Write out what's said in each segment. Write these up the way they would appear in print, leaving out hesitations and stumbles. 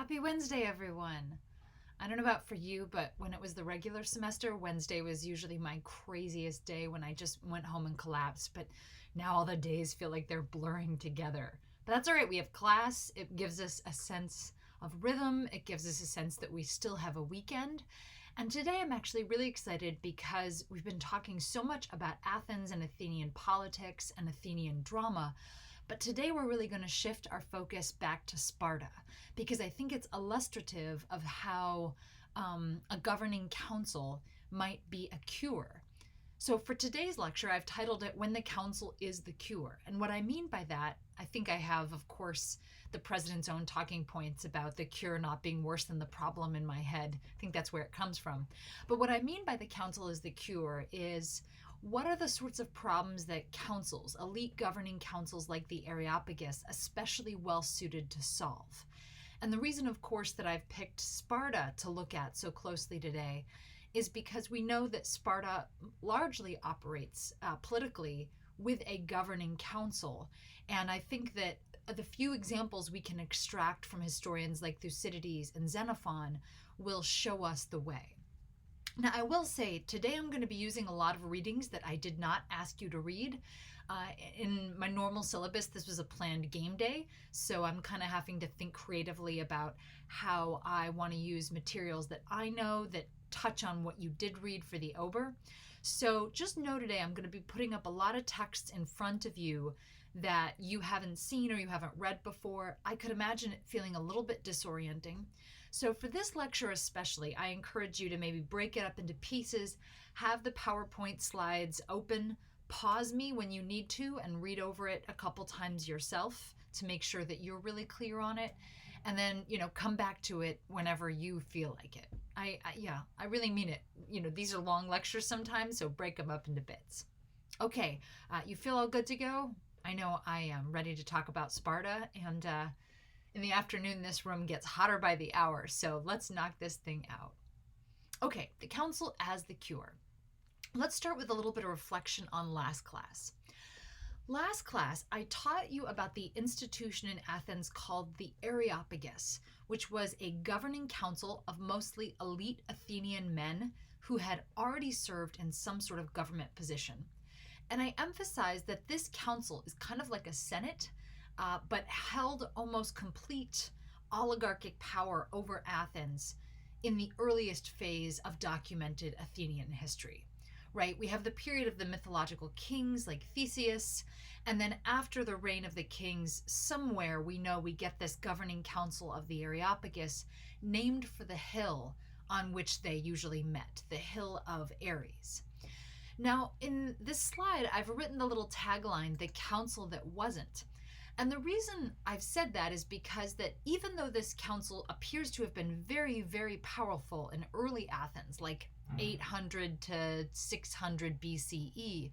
Happy Wednesday, everyone. I don't know about for you, but when it was the regular semester, Wednesday was usually my craziest day when I just went home and collapsed. But now all the days feel like they're blurring together. But that's all right. We have class. It gives us a sense of rhythm, it gives us a sense that we still have a weekend. And today I'm actually really excited because we've been talking so much about Athens and Athenian politics and Athenian drama. But today we're really going to shift our focus back to Sparta because I think it's illustrative of how a governing council might be a cure. So for today's lecture, I've titled it When the Council is the Cure. And what I mean by that, I think I have, of course, the president's own talking points about the cure not being worse than the problem in my head. I think that's where it comes from. But what I mean by the council is the cure is what are the sorts of problems that councils, elite governing councils like the Areopagus, especially well suited to solve? And the reason, of course, that I've picked Sparta to look at so closely today is because we know that Sparta largely operates politically with a governing council. And I think that the few examples we can extract from historians like Thucydides and Xenophon will show us the way. Now, I will say today I'm going to be using a lot of readings that I did not ask you to read. In my normal syllabus, this was a planned game day, so I'm kind of having to think creatively about how I want to use materials that I know that touch on what you did read for the Ober. So just know today I'm going to be putting up a lot of texts in front of you that you haven't seen or you haven't read before. I could imagine it feeling a little bit disorienting. So for this lecture especially, I encourage you to maybe break it up into pieces, have the PowerPoint slides open, pause me when you need to and read over it a couple times yourself to make sure that you're really clear on it. And then, come back to it whenever you feel like it. I really mean it. These are long lectures sometimes, so break them up into bits. Okay, you feel all good to go? I know I am ready to talk about Sparta, and in the afternoon, this room gets hotter by the hour, so let's knock this thing out. Okay, the council as the cure. Let's start with a little bit of reflection on last class. Last class, I taught you about the institution in Athens called the Areopagus, which was a governing council of mostly elite Athenian men who had already served in some sort of government position. And I emphasized that this council is kind of like a senate, but held almost complete oligarchic power over Athens in the earliest phase of documented Athenian history. Right? We have the period of the mythological kings like Theseus, and then after the reign of the kings, somewhere we know we get this governing council of the Areopagus named for the hill on which they usually met, the hill of Ares. Now, in this slide, I've written the little tagline, the council that wasn't. And the reason I've said that is because that even though this council appears to have been very, very powerful in early Athens, like 800 to 600 BCE,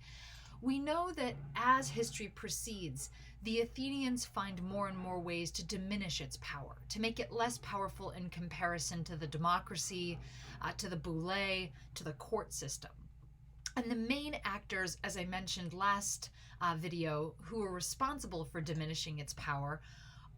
we know that as history proceeds, the Athenians find more and more ways to diminish its power, to make it less powerful in comparison to the democracy, to the boule, to the court system. And the main actors, as I mentioned last video, who are responsible for diminishing its power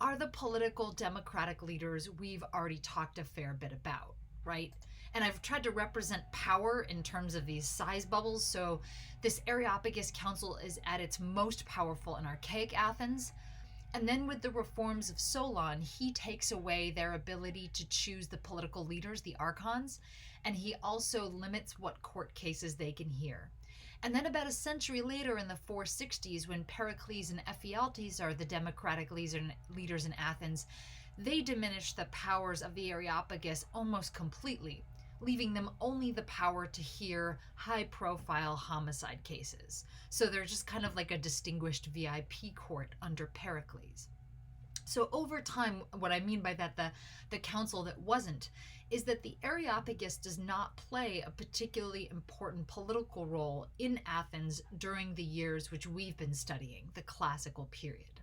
are the political democratic leaders we've already talked a fair bit about, right? And I've tried to represent power in terms of these size bubbles. So this Areopagus Council is at its most powerful in archaic Athens. And then with the reforms of Solon, he takes away their ability to choose the political leaders, the archons, and he also limits what court cases they can hear. And then about a century later in the 460s, when Pericles and Ephialtes are the democratic leaders in Athens, they diminish the powers of the Areopagus almost completely, leaving them only the power to hear high-profile homicide cases. So they're just kind of like a distinguished VIP court under Pericles. So over time, what I mean by that, the council that wasn't, is that the Areopagus does not play a particularly important political role in Athens during the years which we've been studying, the classical period.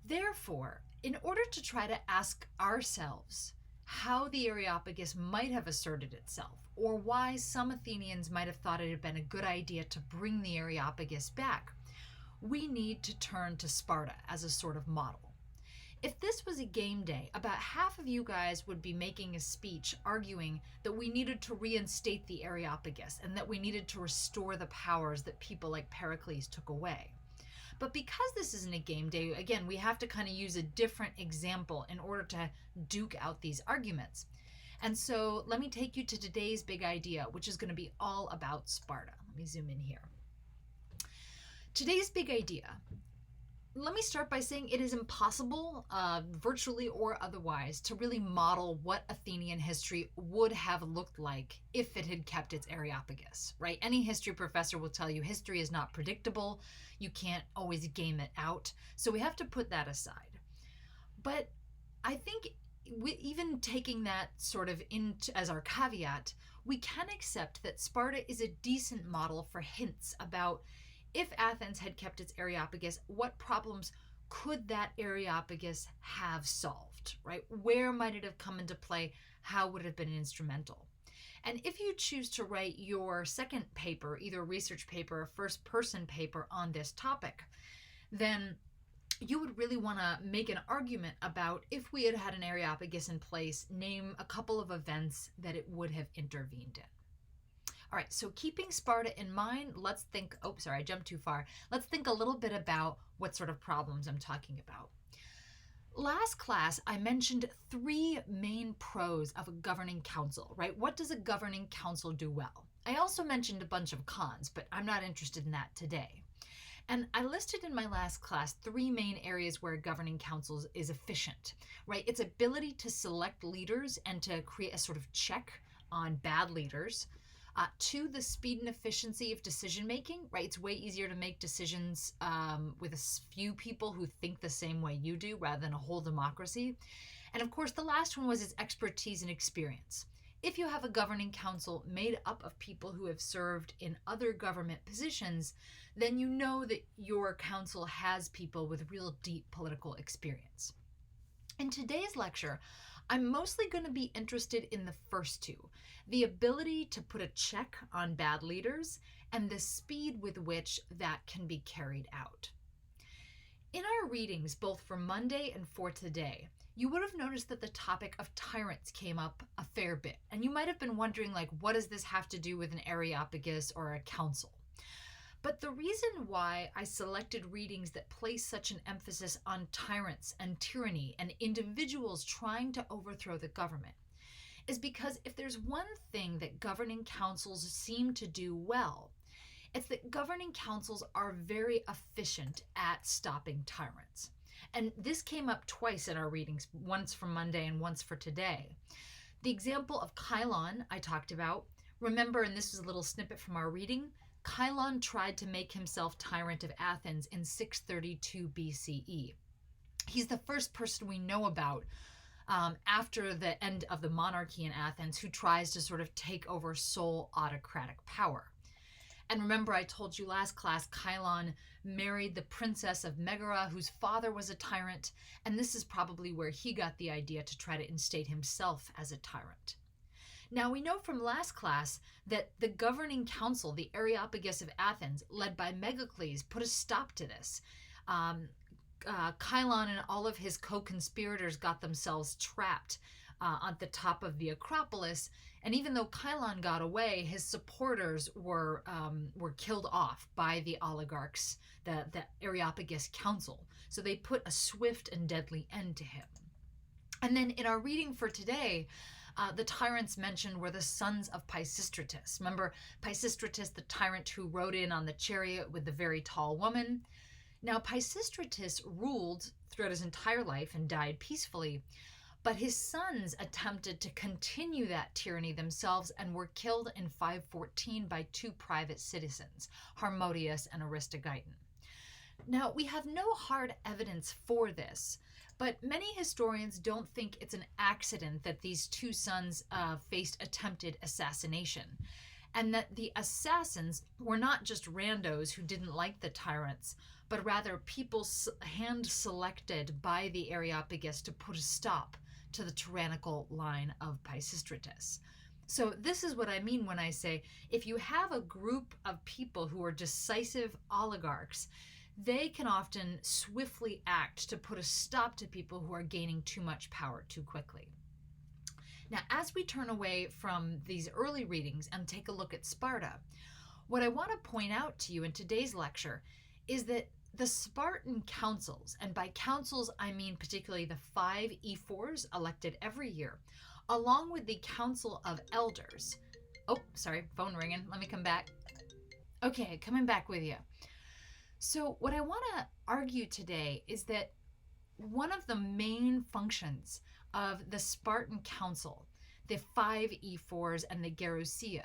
Therefore, in order to try to ask ourselves how the Areopagus might have asserted itself, or why some Athenians might have thought it had been a good idea to bring the Areopagus back, we need to turn to Sparta as a sort of model. If this was a game day, about half of you guys would be making a speech arguing that we needed to reinstate the Areopagus and that we needed to restore the powers that people like Pericles took away. But because this isn't a game day, again, we have to kind of use a different example in order to duke out these arguments. And so let me take you to today's big idea, which is going to be all about Sparta. Let me zoom in here. Today's big idea. Let me start by saying it is impossible, virtually or otherwise, to really model what Athenian history would have looked like if it had kept its Areopagus, right? Any history professor will tell you history is not predictable. You can't always game it out. So we have to put that aside. But I think even taking that sort of as our caveat, we can accept that Sparta is a decent model for hints about if Athens had kept its Areopagus, what problems could that Areopagus have solved, right? Where might it have come into play? How would it have been instrumental? And if you choose to write your second paper, either a research paper or first-person paper on this topic, then you would really want to make an argument about if we had had an Areopagus in place, name a couple of events that it would have intervened in. All right, so keeping Sparta in mind, let's think, I jumped too far. Let's think a little bit about what sort of problems I'm talking about. Last class, I mentioned 3 main pros of a governing council, right? What does a governing council do well? I also mentioned a bunch of cons, but I'm not interested in that today. And I listed in my last class 3 main areas where a governing council is efficient, right? Its ability to select leaders and to create a sort of check on bad leaders. 2, the speed and efficiency of decision-making, right? It's way easier to make decisions with a few people who think the same way you do rather than a whole democracy. And of course, the last one was its expertise and experience. If you have a governing council made up of people who have served in other government positions, then you know that your council has people with real deep political experience. In today's lecture, I'm mostly going to be interested in the first 2, the ability to put a check on bad leaders and the speed with which that can be carried out. In our readings, both for Monday and for today, you would have noticed that the topic of tyrants came up a fair bit, and you might have been wondering, like, what does this have to do with an Areopagus or a council? But the reason why I selected readings that place such an emphasis on tyrants and tyranny and individuals trying to overthrow the government is because if there's one thing that governing councils seem to do well, it's that governing councils are very efficient at stopping tyrants. And this came up twice in our readings, once from Monday and once for today. The example of Chilon I talked about, remember, and this is a little snippet from our reading, Chilon tried to make himself tyrant of Athens in 632 BCE. He's the first person we know about after the end of the monarchy in Athens who tries to sort of take over sole autocratic power. And remember, I told you last class, Chilon married the princess of Megara, whose father was a tyrant, and this is probably where he got the idea to try to instate himself as a tyrant. Now, we know from last class that the governing council, the Areopagus of Athens, led by Megacles, put a stop to this. Chilon and all of his co-conspirators got themselves trapped on the top of the Acropolis, and even though Chilon got away, his supporters were killed off by the oligarchs, the Areopagus Council. So they put a swift and deadly end to him. And then in our reading for today, the tyrants mentioned were the sons of Pisistratus. Remember Pisistratus, the tyrant who rode in on the chariot with the very tall woman? Now, Pisistratus ruled throughout his entire life and died peacefully, but his sons attempted to continue that tyranny themselves and were killed in 514 by 2 private citizens, Harmodius and Aristogeiton. Now, we have no hard evidence for this, but many historians don't think it's an accident that these 2 sons faced attempted assassination, and that the assassins were not just randos who didn't like the tyrants, but rather people hand-selected by the Areopagus to put a stop to the tyrannical line of Pisistratus. So this is what I mean when I say, if you have a group of people who are decisive oligarchs, they can often swiftly act to put a stop to people who are gaining too much power too quickly. Now, as we turn away from these early readings and take a look at Sparta, what I want to point out to you in today's lecture is that the Spartan councils, and by councils I mean particularly the 5 ephors elected every year, along with the Council of Elders. Oh, sorry, phone ringing. Let me come back. Okay, coming back with you. So what I want to argue today is that one of the main functions of the Spartan Council, the 5 ephors and the Gerousia,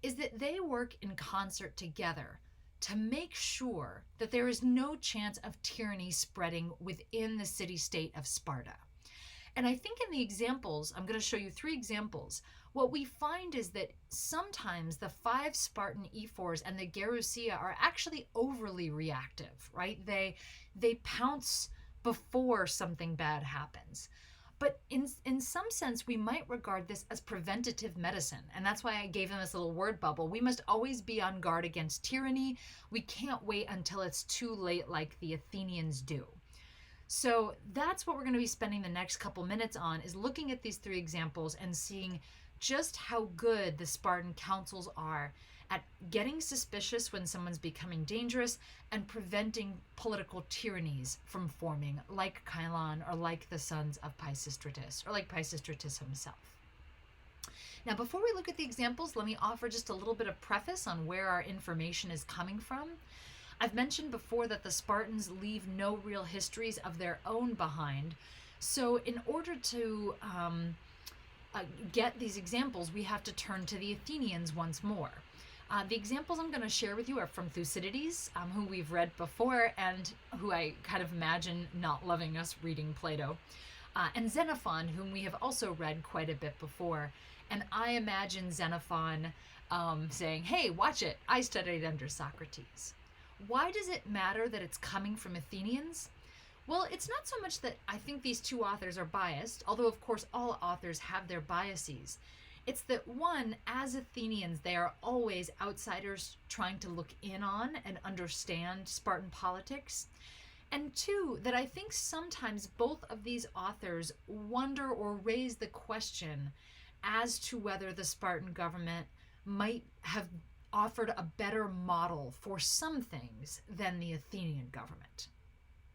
is that they work in concert together to make sure that there is no chance of tyranny spreading within the city-state of Sparta. And I think in the examples, I'm going to show you 3 examples, what we find is that sometimes the 5 Spartan ephors and the Gerousia are actually overly reactive, right? They pounce before something bad happens. But in some sense, we might regard this as preventative medicine. And that's why I gave them this little word bubble. We must always be on guard against tyranny. We can't wait until it's too late like the Athenians do. So that's what we're going to be spending the next couple minutes on, is looking at these 3 examples and seeing just how good the Spartan councils are at getting suspicious when someone's becoming dangerous and preventing political tyrannies from forming, like Kylon or like the sons of Pisistratus or like Pisistratus himself. Now, before we look at the examples, let me offer just a little bit of preface on where our information is coming from. I've mentioned before that the Spartans leave no real histories of their own behind. So in order to get these examples, we have to turn to the Athenians once more. The examples I'm going to share with you are from Thucydides, who we've read before and who I kind of imagine not loving us reading Plato, and Xenophon, whom we have also read quite a bit before. And I imagine Xenophon saying, hey, watch it, I studied under Socrates. Why does it matter that it's coming from Athenians? Well, it's not so much that I think these 2 authors are biased, although of course all authors have their biases. It's that, one, as Athenians, they are always outsiders trying to look in on and understand Spartan politics. And 2, that I think sometimes both of these authors wonder or raise the question as to whether the Spartan government might have offered a better model for some things than the Athenian government.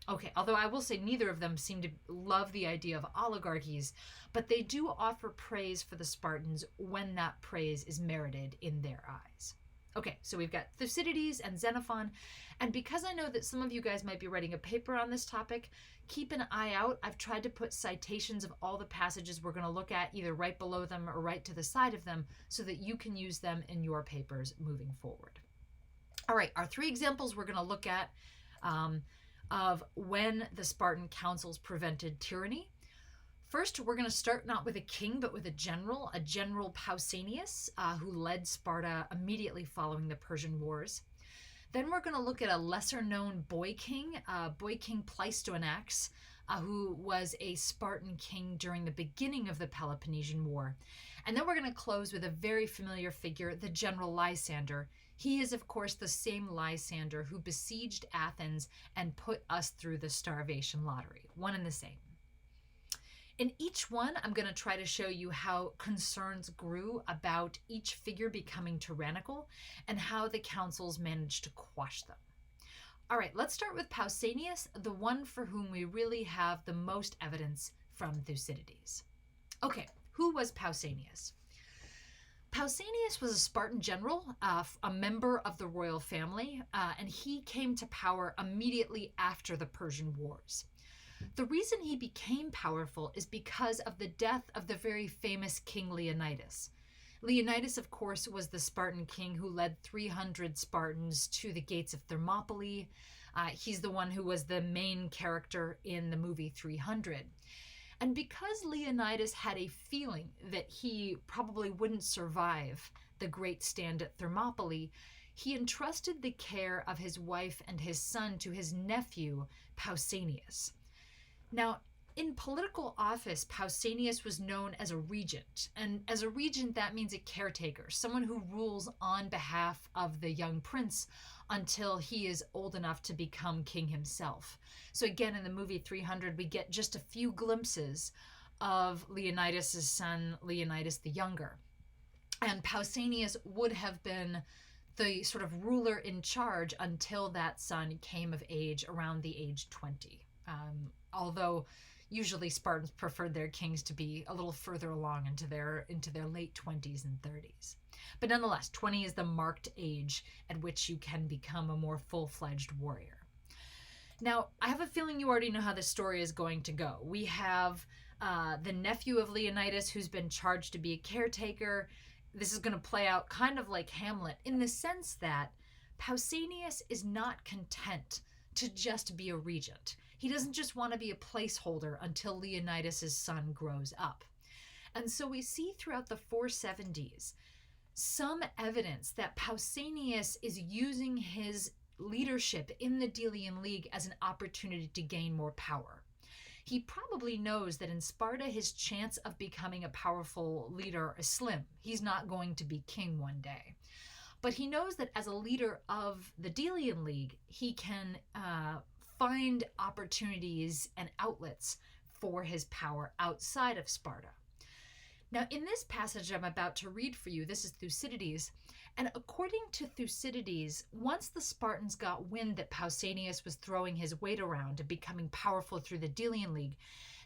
Okay, although I will say neither of them seem to love the idea of oligarchies, but they do offer praise for the Spartans when that praise is merited in their eyes. Okay, so we've got Thucydides and Xenophon, and because I know that some of you guys might be writing a paper on this topic, keep an eye out. I've tried to put citations of all the passages we're going to look at either right below them or right to the side of them so that you can use them in your papers moving forward. All right, our 3 examples we're going to look at of when the Spartan councils prevented tyranny. First, we're going to start not with a king, but with a general Pausanias, who led Sparta immediately following the Persian Wars. Then we're going to look at a lesser-known boy king Pleistoanax, who was a Spartan king during the beginning of the Peloponnesian War. And then we're going to close with a very familiar figure, the general Lysander. He is, of course, the same Lysander who besieged Athens and put us through the starvation lottery. One and the same. In each one, I'm going to try to show you how concerns grew about each figure becoming tyrannical and how the councils managed to quash them. All right, let's start with Pausanias, the one for whom we really have the most evidence from Thucydides. Okay, who was Pausanias? Pausanias was a Spartan general, a member of the royal family, and he came to power immediately after the Persian Wars. The reason he became powerful is because of the death of the very famous King Leonidas. Leonidas, of course, was the Spartan king who led 300 Spartans to the gates of Thermopylae. He's the one who was the main character in the movie 300. And because Leonidas had a feeling that he probably wouldn't survive the great stand at Thermopylae, he entrusted the care of his wife and his son to his nephew, Pausanias. Now, In political office, Pausanias was known as a regent. And as a regent, that means a caretaker, someone who rules on behalf of the young prince until he is old enough to become king himself. So again, in the movie 300, we get just a few glimpses of Leonidas' son, Leonidas the Younger. And Pausanias would have been the sort of ruler in charge until that son came of age around the age 20. Although usually Spartans preferred their kings to be a little further along into their late 20s and 30s. But nonetheless, 20 is the marked age at which you can become a more full-fledged warrior. Now, I have a feeling you already know how this story is going to go. We have the nephew of Leonidas who's been charged to be a caretaker. This is going to play out kind of like Hamlet in the sense that Pausanias is not content to just be a regent. He doesn't just want to be a placeholder until Leonidas' son grows up. And so we see throughout the 470s some evidence that Pausanias is using his leadership in the Delian League as an opportunity to gain more power. He probably knows that in Sparta, his chance of becoming a powerful leader is slim. He's not going to be king one day. But he knows that as a leader of the Delian League, he can find opportunities and outlets for his power outside of Sparta. Now, in this passage I'm about to read for you, this is Thucydides, and according to Thucydides, once the Spartans got wind that Pausanias was throwing his weight around and becoming powerful through the Delian League,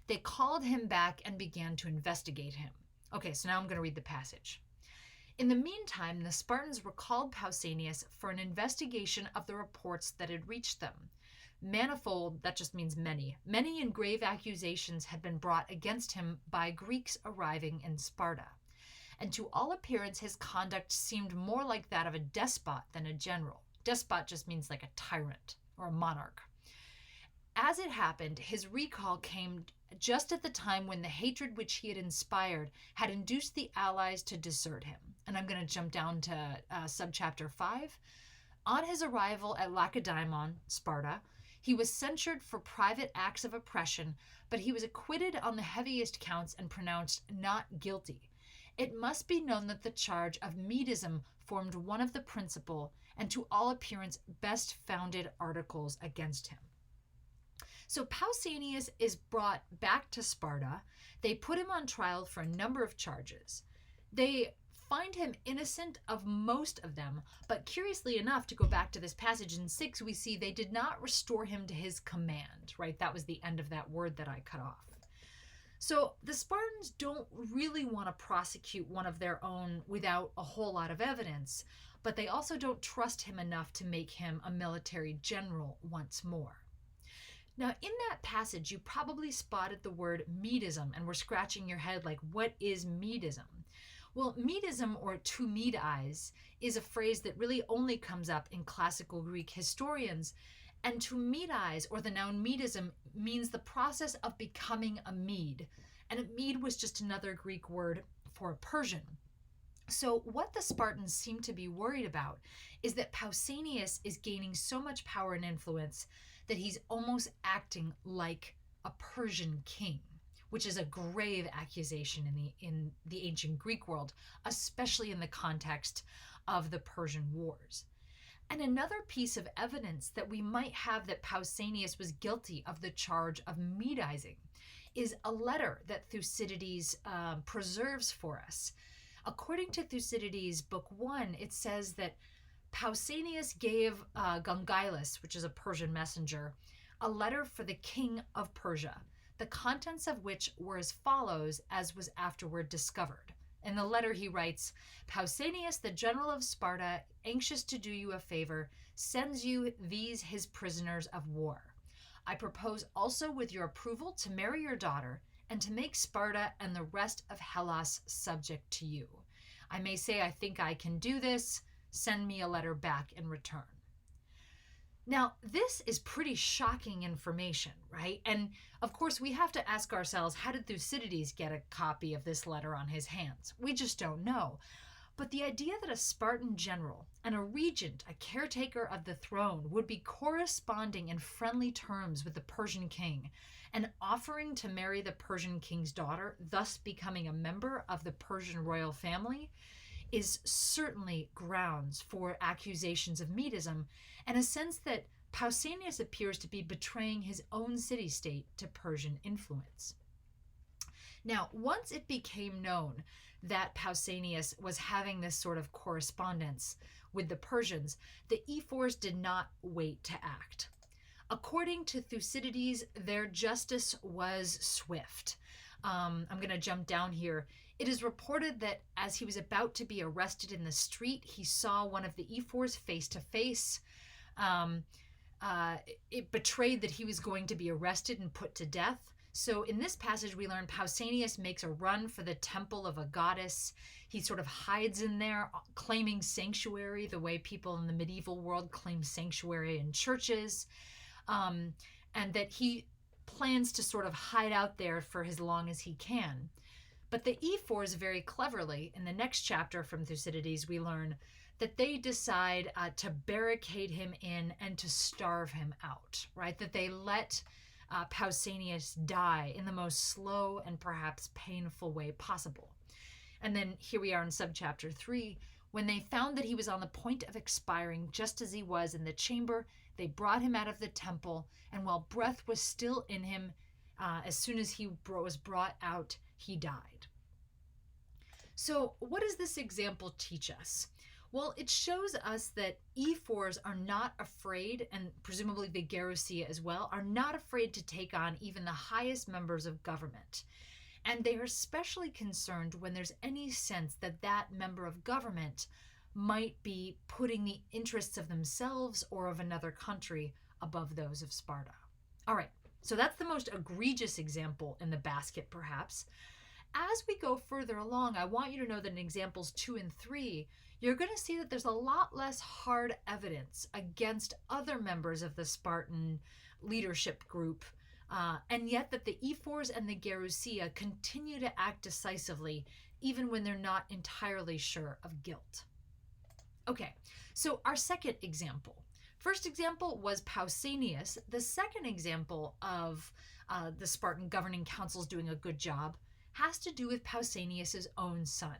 they called him back and began to investigate him. Okay, so now I'm going to read the passage. In the meantime, the Spartans recalled Pausanias for an investigation of the reports that had reached them. Manifold, that just means many and grave accusations had been brought against him by Greeks arriving in Sparta. And to all appearance, his conduct seemed more like that of a despot than a general. Despot just means like a tyrant or a monarch. As it happened, his recall came just at the time when the hatred which he had inspired had induced the allies to desert him. And I'm going to jump down to subchapter 5. On his arrival at Lacedaemon, Sparta, he was censured for private acts of oppression, but he was acquitted on the heaviest counts and pronounced not guilty. It must be known that the charge of Medism formed one of the principal and to all appearance best founded articles against him. So Pausanias is brought back to Sparta. They put him on trial for a number of charges. They find him innocent of most of them, but curiously enough, to go back to this passage in 6, we see they did not restore him to his command, right? That was the end of that word that I cut off. So the Spartans don't really want to prosecute one of their own without a whole lot of evidence, but they also don't trust him enough to make him a military general once more. Now, in that passage, you probably spotted the word Medism and were scratching your head like, what is Medism? Well, Medism, or to Medize, is a phrase that really only comes up in classical Greek historians. And to Medize, or the noun Medism, means the process of becoming a Mede. And a Mede was just another Greek word for a Persian. So what the Spartans seem to be worried about is that Pausanias is gaining so much power and influence that he's almost acting like a Persian king, which is a grave accusation in the ancient Greek world, especially in the context of the Persian Wars. And another piece of evidence that we might have that Pausanias was guilty of the charge of Medizing is a letter that Thucydides preserves for us. According to Thucydides, Book 1, it says that Pausanias gave Gongylus, which is a Persian messenger, a letter for the king of Persia, the contents of which were as follows, as was afterward discovered. In the letter he writes, Pausanias, the general of Sparta, anxious to do you a favor, sends you these his prisoners of war. I propose also with your approval to marry your daughter and to make Sparta and the rest of Hellas subject to you. I may say I think I can do this. Send me a letter back in return. Now, this is pretty shocking information, right? And of course, we have to ask ourselves, how did Thucydides get a copy of this letter on his hands? We just don't know. But the idea that a Spartan general and a regent, a caretaker of the throne, would be corresponding in friendly terms with the Persian king and offering to marry the Persian king's daughter, thus becoming a member of the Persian royal family, is certainly grounds for accusations of Medism, and a sense that Pausanias appears to be betraying his own city-state to Persian influence. Now, once it became known that Pausanias was having this sort of correspondence with the Persians, the ephors did not wait to act. According to Thucydides, their justice was swift. I'm going to jump down here. It is reported that as he was about to be arrested in the street, he saw one of the ephors face to face. It betrayed that he was going to be arrested and put to death. So in this passage, we learn Pausanias makes a run for the temple of a goddess. He sort of hides in there, claiming sanctuary the way people in the medieval world claim sanctuary in churches, and that he plans to sort of hide out there for as long as he can. But the ephors, very cleverly, in the next chapter from Thucydides, we learn that they decide to barricade him in and to starve him out, right? That they let Pausanias die in the most slow and perhaps painful way possible. And then here we are in subchapter 3. When they found that he was on the point of expiring, just as he was in the chamber, they brought him out of the temple, and while breath was still in him, as soon as he was brought out, he died. So what does this example teach us? Well, it shows us that ephors are not afraid, and presumably the Gerousia as well, are not afraid to take on even the highest members of government. And they are especially concerned when there's any sense that that member of government might be putting the interests of themselves or of another country above those of Sparta. All right, so that's the most egregious example in the basket, perhaps. As we go further along, I want you to know that in examples 2 and 3, you're going to see that there's a lot less hard evidence against other members of the Spartan leadership group, and yet that the ephors and the Gerousia continue to act decisively even when they're not entirely sure of guilt. Okay, so our second example. First example was Pausanias. The second example of the Spartan governing councils doing a good job has to do with Pausanias' own son.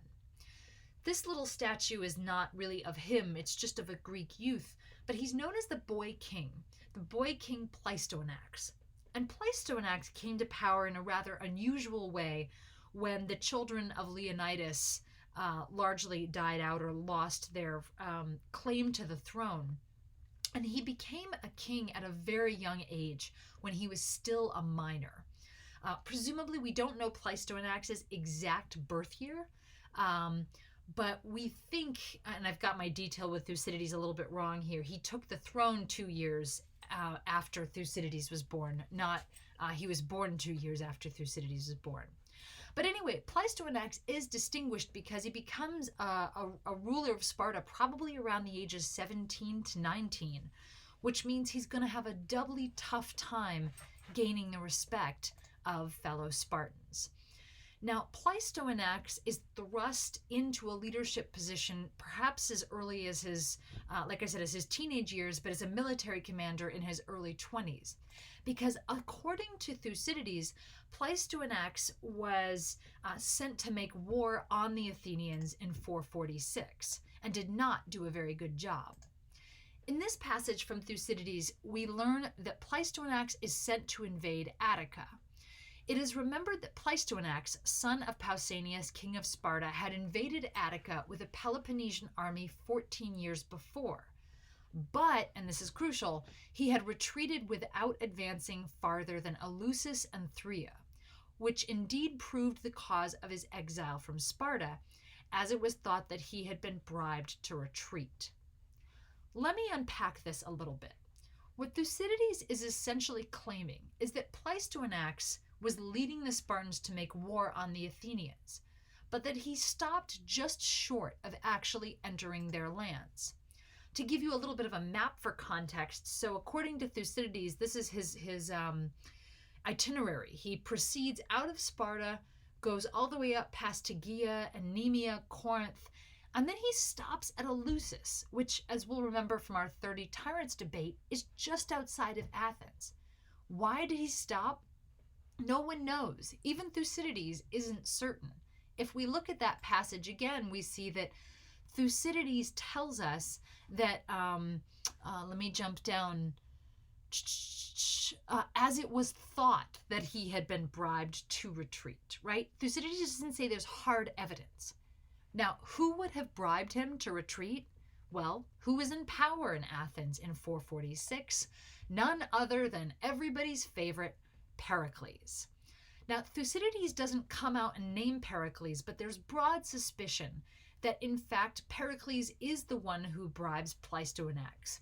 This little statue is not really of him, it's just of a Greek youth, but he's known as the boy king Pleistoanax. And Pleistoanax came to power in a rather unusual way when the children of Leonidas largely died out or lost their claim to the throne. And he became a king at a very young age when he was still a minor. Presumably, we don't know Pleistoanax's exact birth year, but we think, and I've got my detail with Thucydides a little bit wrong here, he took the throne 2 years after Thucydides was born, not he was born 2 years after Thucydides was born. But anyway, Pleistoanax is distinguished because he becomes a ruler of Sparta probably around the ages 17 to 19, which means he's going to have a doubly tough time gaining the respect of fellow Spartans. Now, Pleistoanax is thrust into a leadership position perhaps as early as his, like I said, as his teenage years, but as a military commander in his early 20s. Because according to Thucydides, Pleistoanax was sent to make war on the Athenians in 446 and did not do a very good job. In this passage from Thucydides, we learn that Pleistoanax is sent to invade Attica. It is remembered that Pleistoanax, son of Pausanias, king of Sparta, had invaded Attica with a Peloponnesian army 14 years before. But, and this is crucial, he had retreated without advancing farther than Eleusis and Thraea, which indeed proved the cause of his exile from Sparta, as it was thought that he had been bribed to retreat. Let me unpack this a little bit. What Thucydides is essentially claiming is that Pleistoanax was leading the Spartans to make war on the Athenians, but that he stopped just short of actually entering their lands. To give you a little bit of a map for context, so according to Thucydides, this is his itinerary. He proceeds out of Sparta, goes all the way up past Tegea and Nemea, Corinth, And then he stops at Eleusis, which, as we'll remember from our 30 Tyrants debate, is just outside of Athens. Why did he stop? No one knows. Even Thucydides isn't certain. If we look at that passage again, we see that Thucydides tells us that, let me jump down, as it was thought that he had been bribed to retreat, right? Thucydides doesn't say there's hard evidence. Now, who would have bribed him to retreat? Well, who was in power in Athens in 446? None other than everybody's favorite, Pericles. Now, Thucydides doesn't come out and name Pericles, but there's broad suspicion that, in fact, Pericles is the one who bribes Pleistoanax.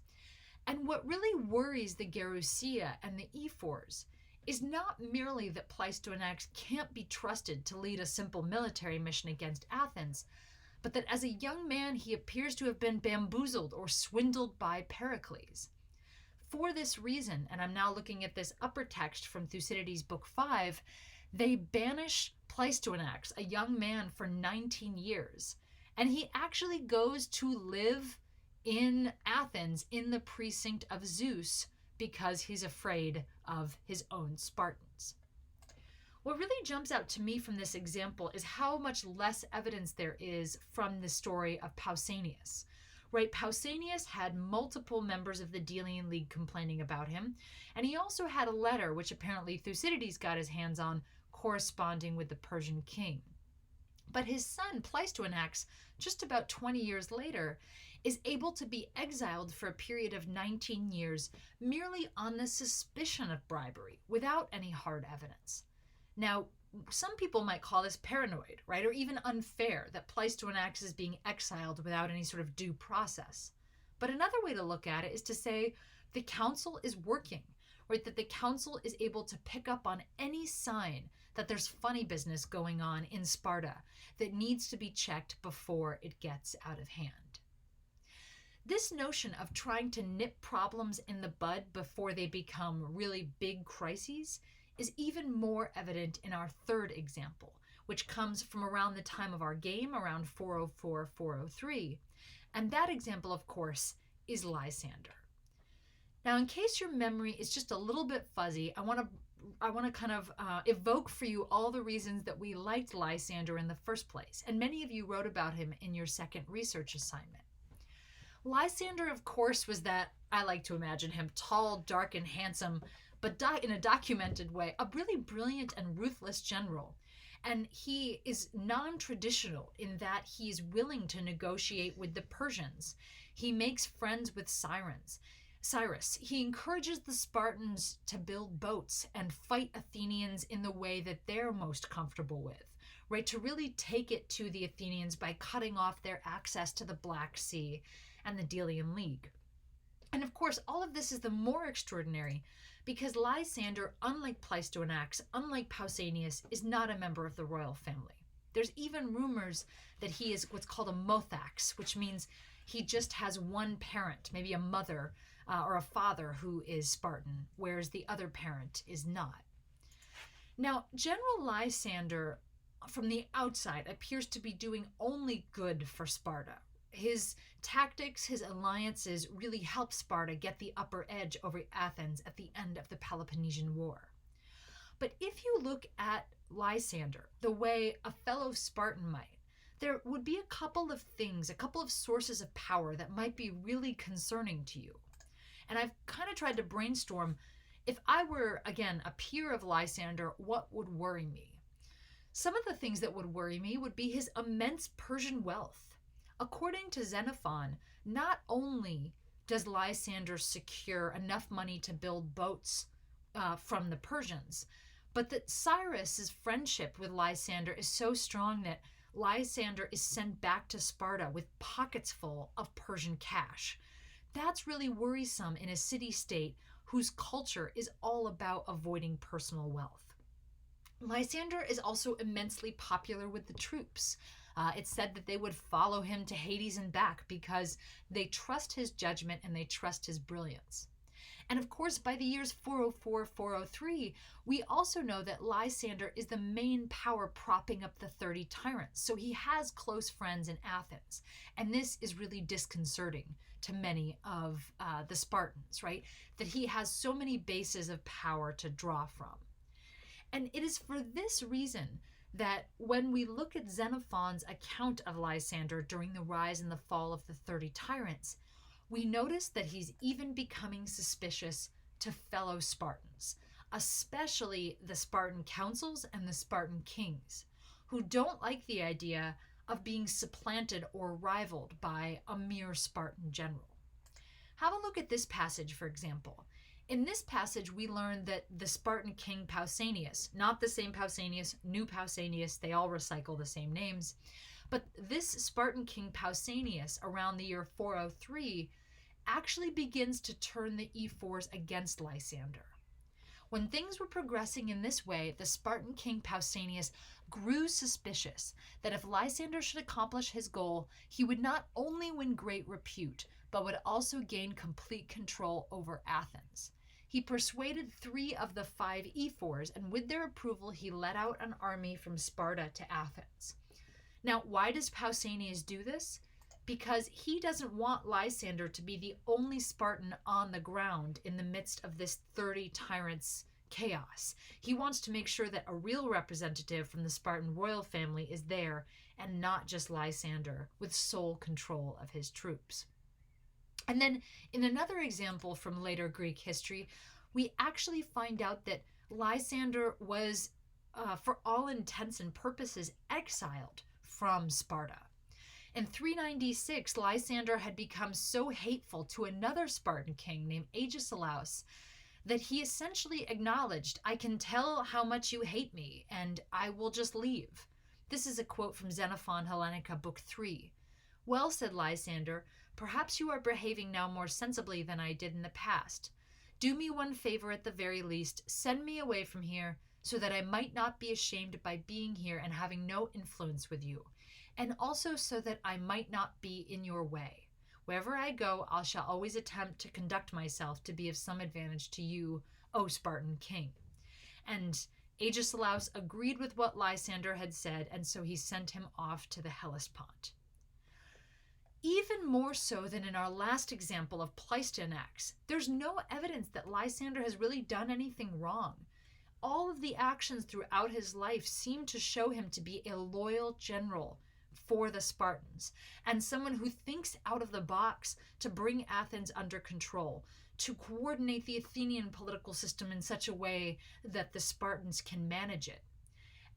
And what really worries the Gerousia and the ephors is not merely that Pleistoanax can't be trusted to lead a simple military mission against Athens, but that as a young man he appears to have been bamboozled or swindled by Pericles. For this reason, and I'm now looking at this upper text from Thucydides Book 5, they banish Pleistoanax, a young man, for 19 years. And he actually goes to live in Athens in the precinct of Zeus because he's afraid of his own Spartans. What really jumps out to me from this example is how much less evidence there is from the story of Pausanias. Right, Pausanias had multiple members of the Delian League complaining about him, and he also had a letter, which apparently Thucydides got his hands on, corresponding with the Persian king. But his son, Pleistoanax, just about 20 years later, is able to be exiled for a period of 19 years merely on the suspicion of bribery, without any hard evidence. Now, some people might call this paranoid, right, or even unfair that Pleistoanax is being exiled without any sort of due process. But another way to look at it is to say the council is working, right, that the council is able to pick up on any sign that there's funny business going on in Sparta that needs to be checked before it gets out of hand. This notion of trying to nip problems in the bud before they become really big crises is even more evident in our third example, which comes from around the time of our game, around 404-403. And that example, of course, is Lysander. Now, in case your memory is just a little bit fuzzy, I want to kind of evoke for you all the reasons that we liked Lysander in the first place. And many of you wrote about him in your second research assignment. Lysander, of course, was that, I like to imagine him, tall, dark, and handsome, but in a documented way, a really brilliant and ruthless general. And he is non-traditional in that he's willing to negotiate with the Persians. He makes friends with Cyrus. He encourages the Spartans to build boats and fight Athenians in the way that they're most comfortable with, right? To really take it to the Athenians by cutting off their access to the Black Sea and the Delian League. And of course, all of this is the more extraordinary because Lysander, unlike Pleistoanax, unlike Pausanias, is not a member of the royal family. There's even rumors that he is what's called a mothax, which means he just has one parent, maybe a mother or a father who is Spartan, whereas the other parent is not. Now, General Lysander, from the outside, appears to be doing only good for Sparta. His tactics, his alliances really help Sparta get the upper edge over Athens at the end of the Peloponnesian War. But if you look at Lysander the way a fellow Spartan might, there would be a couple of things, a couple of sources of power that might be really concerning to you. And I've kind of tried to brainstorm, if I were, again, a peer of Lysander, what would worry me? Some of the things that would worry me would be his immense Persian wealth. According to Xenophon, not only does Lysander secure enough money to build boats from the Persians, but that Cyrus's friendship with Lysander is so strong that Lysander is sent back to Sparta with pockets full of Persian cash. That's really worrisome in a city-state whose culture is all about avoiding personal wealth. Lysander is also immensely popular with the troops. It's said that they would follow him to Hades and back because they trust his judgment and they trust his brilliance. And of course, by the years 404, 403, we also know that Lysander is the main power propping up the 30 tyrants. So he has close friends in Athens. And this is really disconcerting to many of the Spartans, right? That he has so many bases of power to draw from. And it is for this reason that when we look at Xenophon's account of Lysander during the rise and the fall of the 30 tyrants, we notice that he's even becoming suspicious to fellow Spartans, especially the Spartan councils and the Spartan kings, who don't like the idea of being supplanted or rivaled by a mere Spartan general. Have a look at this passage, for example. In this passage, we learn that the Spartan king Pausanias, not the same Pausanias, new Pausanias, they all recycle the same names, but this Spartan king Pausanias, around the year 403, actually begins to turn the ephors against Lysander. When things were progressing in this way, the Spartan king Pausanias grew suspicious that if Lysander should accomplish his goal, he would not only win great repute, but would also gain complete control over Athens. He persuaded 3 of the 5 ephors, and with their approval, he led out an army from Sparta to Athens. Now, why does Pausanias do this? Because he doesn't want Lysander to be the only Spartan on the ground in the midst of this 30 tyrants chaos. He wants to make sure that a real representative from the Spartan royal family is there and not just Lysander with sole control of his troops. And then in another example from later Greek history, we actually find out that Lysander was, for all intents and purposes, exiled from Sparta. In 396, Lysander had become so hateful to another Spartan king named Agesilaus that he essentially acknowledged, "I can tell how much you hate me, and I will just leave." This is a quote from Xenophon Hellenica, Book 3. "Well," said Lysander, "perhaps you are behaving now more sensibly than I did in the past. Do me one favor at the very least, send me away from here, so that I might not be ashamed by being here and having no influence with you, and also so that I might not be in your way. Wherever I go, I shall always attempt to conduct myself to be of some advantage to you, O Spartan king." And Agesilaus agreed with what Lysander had said, and so he sent him off to the Hellespont. Even more so than in our last example of Pleistoanax, there's no evidence that Lysander has really done anything wrong. All of the actions throughout his life seem to show him to be a loyal general for the Spartans, and someone who thinks out of the box to bring Athens under control, to coordinate the Athenian political system in such a way that the Spartans can manage it.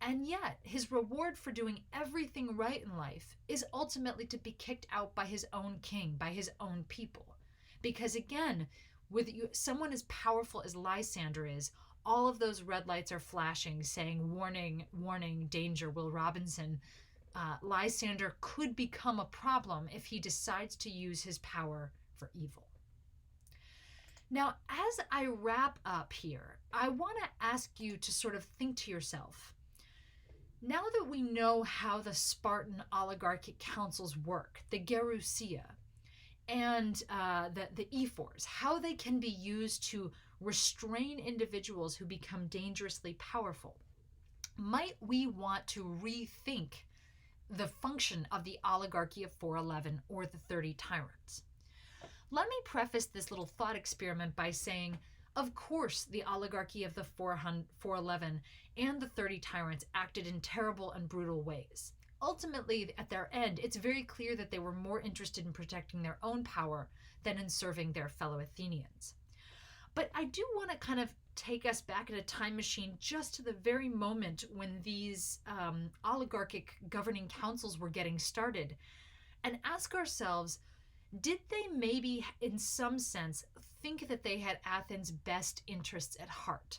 And yet, his reward for doing everything right in life is ultimately to be kicked out by his own king, by his own people. Because again, with someone as powerful as Lysander is, all of those red lights are flashing, saying, "Warning, warning, danger, Will Robinson." Lysander could become a problem if he decides to use his power for evil. Now, as I wrap up here, I want to ask you to sort of think to yourself, now that we know how the Spartan oligarchic councils work, the gerousia, and the ephors, how they can be used to restrain individuals who become dangerously powerful, might we want to rethink the function of the oligarchy of 411 or the 30 tyrants? Let me preface this little thought experiment by saying, of course, the oligarchy of the 411 and the 30 tyrants acted in terrible and brutal ways. Ultimately, at their end, it's very clear that they were more interested in protecting their own power than in serving their fellow Athenians. But I do want to kind of take us back in a time machine just to the very moment when these oligarchic governing councils were getting started and ask ourselves, did they maybe, in some sense, think that they had Athens' best interests at heart?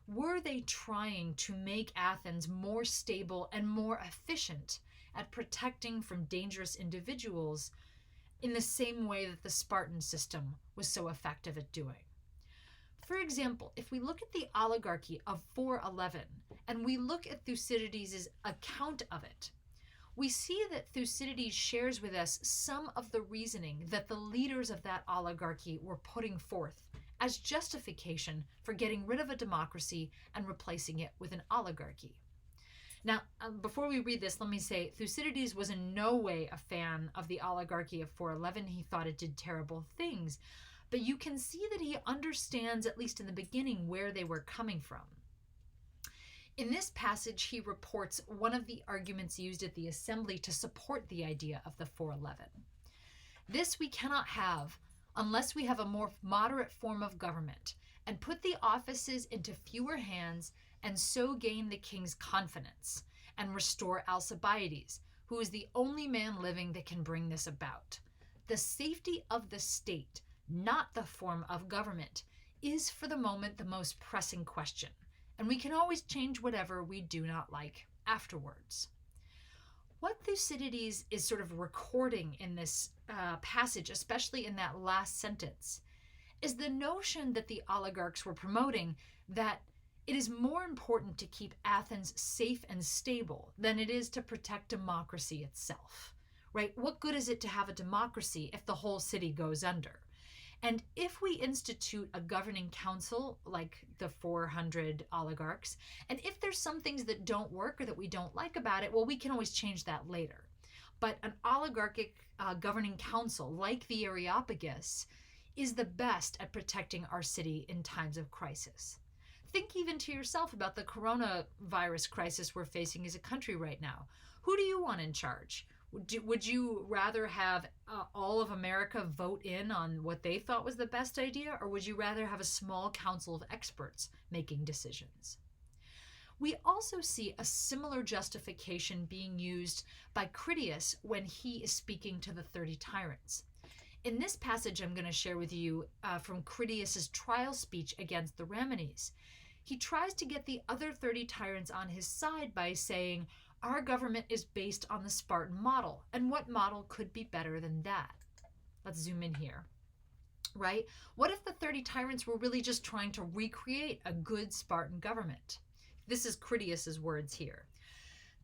Were they trying to make Athens more stable and more efficient at protecting from dangerous individuals in the same way that the Spartan system was so effective at doing? For example, if we look at the oligarchy of 411 and we look at Thucydides' account of it, we see that Thucydides shares with us some of the reasoning that the leaders of that oligarchy were putting forth as justification for getting rid of a democracy and replacing it with an oligarchy. Now, before we read this, let me say Thucydides was in no way a fan of the oligarchy of 411. He thought it did terrible things. But you can see that he understands, at least in the beginning, where they were coming from. In this passage, he reports one of the arguments used at the assembly to support the idea of the 411. This we cannot have unless we have a more moderate form of government and put the offices into fewer hands and so gain the king's confidence and restore Alcibiades, who is the only man living that can bring this about. The safety of the state, not the form of government, is for the moment the most pressing question, and we can always change whatever we do not like afterwards. What Thucydides is sort of recording in this passage, especially in that last sentence, is the notion that the oligarchs were promoting, that it is more important to keep Athens safe and stable than it is to protect democracy itself, right? What good is it to have a democracy if the whole city goes under? And if we institute a governing council like the 400 oligarchs, and if there's some things that don't work or that we don't like about it, well, we can always change that later. But an oligarchic governing council like the Areopagus is the best at protecting our city in times of crisis. Think even to yourself about the coronavirus crisis we're facing as a country right now. Who do you want in charge? Would you rather have all of America vote in on what they thought was the best idea, or would you rather have a small council of experts making decisions? We also see a similar justification being used by Critias when he is speaking to the 30 tyrants. In this passage I'm going to share with you from Critias's trial speech against the Ramines. He tries to get the other 30 tyrants on his side by saying, our government is based on the Spartan model, and what model could be better than that? Let's zoom in here, right? What if the 30 tyrants were really just trying to recreate a good Spartan government? This is Critias's words here.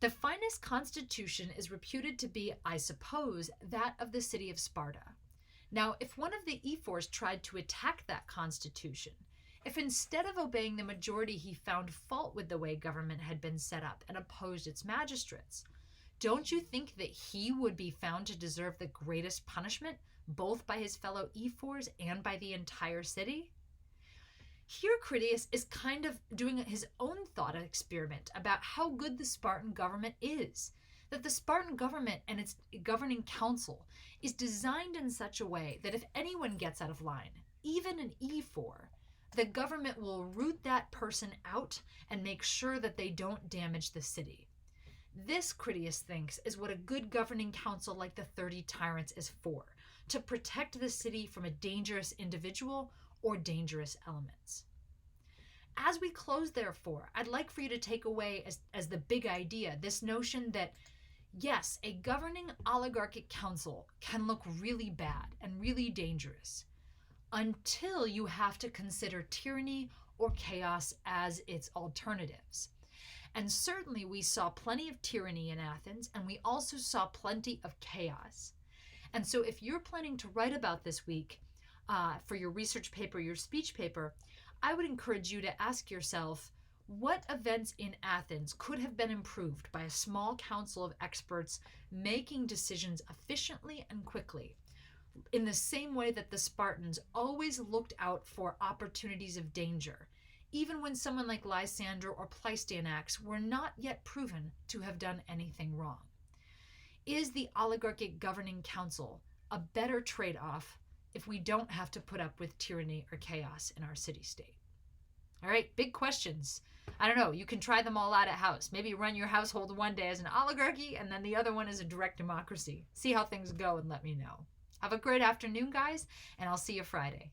The finest constitution is reputed to be, I suppose, that of the city of Sparta. Now, if one of the ephors tried to attack that constitution, if instead of obeying the majority he found fault with the way government had been set up and opposed its magistrates, don't you think that he would be found to deserve the greatest punishment, both by his fellow ephors and by the entire city? Here Critias is kind of doing his own thought experiment about how good the Spartan government is, that the Spartan government and its governing council is designed in such a way that if anyone gets out of line, even an ephor, the government will root that person out and make sure that they don't damage the city. This, Critias thinks, is what a good governing council like the 30 tyrants is for, to protect the city from a dangerous individual or dangerous elements. As we close, therefore, I'd like for you to take away as the big idea this notion that, yes, a governing oligarchic council can look really bad and really dangerous, until you have to consider tyranny or chaos as its alternatives. And certainly we saw plenty of tyranny in Athens, and we also saw plenty of chaos. And so if you're planning to write about this week for your research paper, your speech paper, I would encourage you to ask yourself, what events in Athens could have been improved by a small council of experts making decisions efficiently and quickly, in the same way that the Spartans always looked out for opportunities of danger, even when someone like Lysander or Pleistoanax were not yet proven to have done anything wrong? Is the oligarchic governing council a better trade-off if we don't have to put up with tyranny or chaos in our city-state? All right, big questions. I don't know, you can try them all out at house. Maybe run your household one day as an oligarchy and then the other one as a direct democracy. See how things go and let me know. Have a great afternoon, guys, and I'll see you Friday.